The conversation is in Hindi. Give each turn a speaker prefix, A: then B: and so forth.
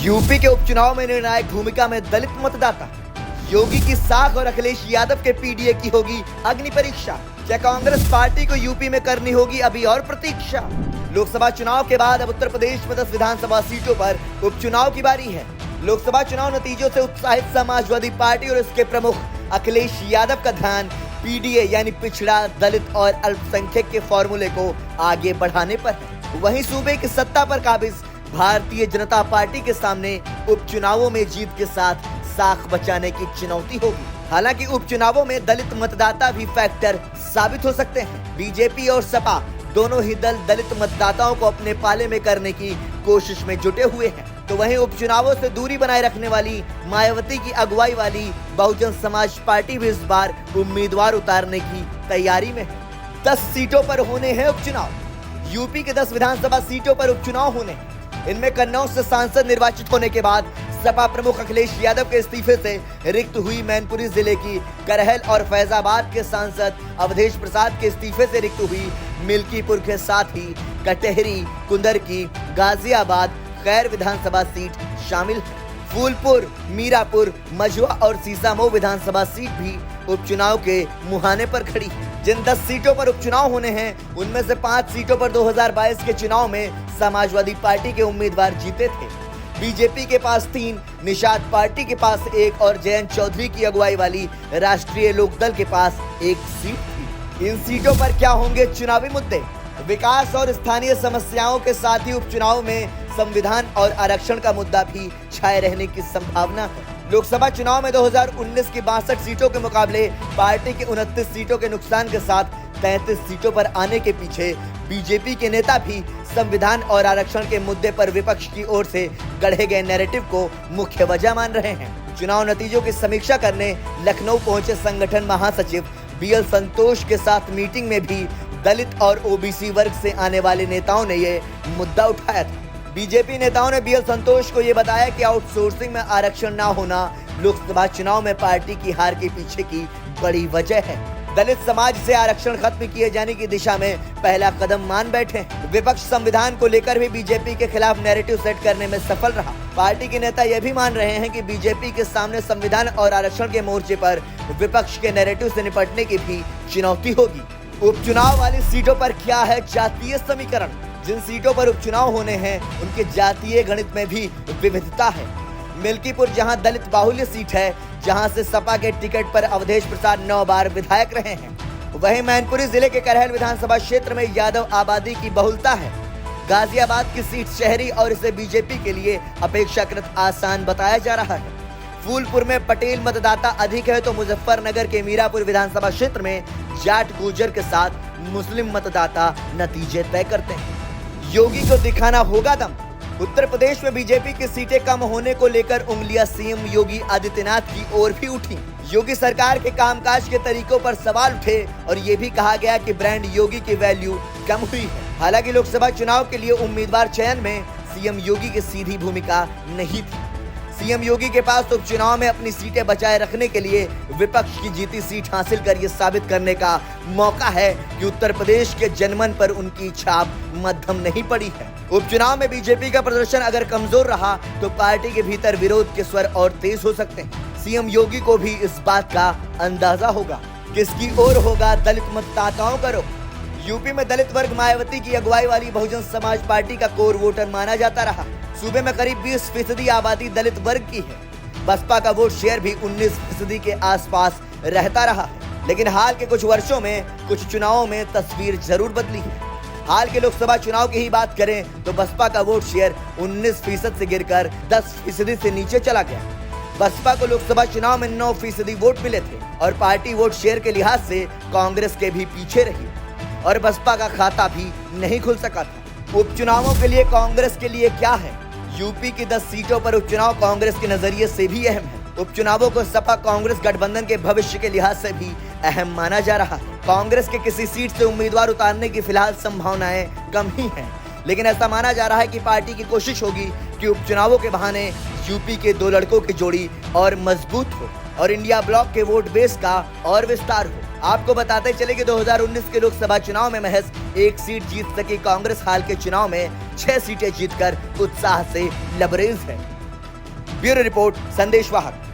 A: यूपी के उपचुनाव में निर्णायक भूमिका में दलित मतदाता। योगी की साख और अखिलेश यादव के पीडीए की होगी अग्नि परीक्षा। क्या कांग्रेस पार्टी को यूपी में करनी होगी अभी और प्रतीक्षा। लोकसभा चुनाव के बाद अब उत्तर प्रदेश में 10 विधानसभा सीटों पर उपचुनाव की बारी है। लोकसभा चुनाव नतीजों से उत्साहित समाजवादी पार्टी और इसके प्रमुख अखिलेश यादव का ध्यान पीडीए यानी पिछड़ा, दलित और अल्पसंख्यक के फॉर्मूले को आगे बढ़ाने पर है। वहीं सूबे की सत्ता पर काबिज भारतीय जनता पार्टी के सामने उपचुनावों में जीत के साथ साख बचाने की चुनौती होगी। हालांकि उपचुनावों में दलित मतदाता भी फैक्टर साबित हो सकते हैं। बीजेपी और सपा दोनों ही दल दलित मतदाताओं को अपने पाले में करने की कोशिश में जुटे हुए हैं। तो वहीं उपचुनावों से दूरी बनाए रखने वाली मायावती की अगुवाई वाली बहुजन समाज पार्टी भी इस बार उम्मीदवार उतारने की तैयारी में है। 10 सीटों पर होने हैं उपचुनाव। यूपी के 10 विधानसभा सीटों पर उपचुनाव होने हैं। इनमें कन्नौज से सांसद निर्वाचित होने के बाद सपा प्रमुख अखिलेश यादव के इस्तीफे से रिक्त हुई मैनपुरी जिले की करहल और फैजाबाद के सांसद अवधेश प्रसाद के इस्तीफे से रिक्त हुई मिल्कीपुर के साथ ही कटहरी, कुंदरकी, गाजियाबाद, खैर विधानसभा सीट शामिल है। फूलपुर, मीरापुर, मझुआ और सीसामऊ विधानसभा सीट भी उपचुनाव के मुहाने पर खड़ी है। जिन 10 सीटों पर उपचुनाव होने हैं उनमें से 5 सीटों पर 2022 के चुनाव में समाजवादी पार्टी के उम्मीदवार जीते थे। बीजेपी के पास 3, निषाद पार्टी के पास 1 और जयंत चौधरी की अगुवाई वाली राष्ट्रीय लोकदल के पास 1 सीट थी। इन सीटों पर क्या होंगे चुनावी मुद्दे। विकास और स्थानीय समस्याओं के साथ ही उपचुनाव में संविधान और आरक्षण का मुद्दा भी छाए रहने की संभावना है। लोकसभा चुनाव में 2019 की 62 सीटों के मुकाबले पार्टी के 29 सीटों के नुकसान के साथ 33 सीटों पर आने के पीछे बीजेपी के नेता भी संविधान और आरक्षण के मुद्दे पर विपक्ष की ओर से गढ़े गए नैरेटिव को मुख्य वजह मान रहे हैं। चुनाव नतीजों की समीक्षा करने लखनऊ पहुंचे संगठन महासचिव बीएल संतोष के साथ मीटिंग में भी दलित और ओबीसी वर्ग से आने वाले नेताओं ने ये मुद्दा उठाया था। बीजेपी नेताओं ने बीएल संतोष को ये बताया कि आउटसोर्सिंग में आरक्षण न होना लोकसभा चुनाव में पार्टी की हार के पीछे की बड़ी वजह है। दलित समाज से आरक्षण खत्म किए जाने की दिशा में पहला कदम मान बैठे हैं। विपक्ष संविधान को लेकर भी बीजेपी के खिलाफ नैरेटिव सेट करने में सफल रहा। पार्टी के नेता यह भी मान रहे हैं कि बीजेपी के सामने संविधान और आरक्षण के मोर्चे पर विपक्ष के नैरेटिव से निपटने की भी चुनौती होगी। उपचुनाव वाली सीटों पर क्या है जातीय समीकरण। जिन सीटों पर उपचुनाव होने हैं उनके जातीय गणित में भी विविधता है। मिल्कीपुर जहां दलित बाहुल्य सीट है, जहां से सपा के टिकट पर अवधेश प्रसाद 9 बार विधायक रहे हैं। वहीं मैनपुरी जिले के करहल विधानसभा क्षेत्र में यादव आबादी की बहुलता है। गाजियाबाद की सीट शहरी और इसे बीजेपी के लिए अपेक्षाकृत आसान बताया जा रहा है। फूलपुर में पटेल मतदाता अधिक है तो मुजफ्फरनगर के मीरापुर विधानसभा क्षेत्र में जाट गुर्जर के साथ मुस्लिम मतदाता नतीजे तय करते हैं। योगी को दिखाना होगा दम। उत्तर प्रदेश में बीजेपी की सीटें कम होने को लेकर उंगलियां सीएम योगी आदित्यनाथ की ओर भी उठी। योगी सरकार के कामकाज के तरीकों पर सवाल उठे और ये भी कहा गया कि ब्रांड योगी की वैल्यू कम हुई है। हालांकि लोकसभा चुनाव के लिए उम्मीदवार चयन में सीएम योगी की सीधी भूमिका नहीं थी। सीएम योगी के पास उपचुनाव में अपनी सीटें बचाए रखने के लिए विपक्ष की जीती सीट हासिल कर ये साबित करने का मौका है कि उत्तर प्रदेश के जनमन पर उनकी छाप मध्यम नहीं पड़ी है। उपचुनाव में बीजेपी का प्रदर्शन अगर कमजोर रहा तो पार्टी के भीतर विरोध के स्वर और तेज हो सकते हैं। सीएम योगी को भी इस बात का अंदाजा होगा। किसकी ओर होगा दलित मतदाताओं का रुख। यूपी में दलित वर्ग मायावती की अगुवाई वाली बहुजन समाज पार्टी का कोर वोटर माना जाता रहा। सूबे में करीब 20% आबादी दलित वर्ग की है। बसपा का वोट शेयर भी 19% के आसपास रहता रहा है। लेकिन हाल के कुछ वर्षों में कुछ चुनावों में तस्वीर जरूर बदली है। हाल के लोकसभा चुनाव की ही बात करें तो बसपा का वोट शेयर 19% से गिरकर 10% से नीचे चला गया। बसपा को लोकसभा चुनाव में 9% वोट मिले थे और पार्टी वोट शेयर के लिहाज से कांग्रेस के भी पीछे रही और बसपा का खाता भी नहीं खुल सका था। उपचुनावों के लिए कांग्रेस के लिए क्या है। यूपी की 10 सीटों पर उपचुनाव कांग्रेस के नजरिए से भी अहम है। उपचुनावों को सपा कांग्रेस गठबंधन के भविष्य के लिहाज से भी अहम माना जा रहा है। कांग्रेस के किसी सीट से उम्मीदवार उतारने की फिलहाल संभावनाएं कम ही हैं, लेकिन ऐसा माना जा रहा है कि पार्टी की कोशिश होगी कि उपचुनावों के बहाने यूपी के 2 लड़कों की जोड़ी और मजबूत हो और इंडिया ब्लॉक के वोट बेस का और विस्तार हो। आपको बताते चले कि 2019 के लोकसभा चुनाव में महज 1 सीट जीत सकी कांग्रेस हाल के चुनाव में 6 सीटें जीतकर उत्साह से लबरेज है। ब्यूरो रिपोर्ट संदेश वाहक।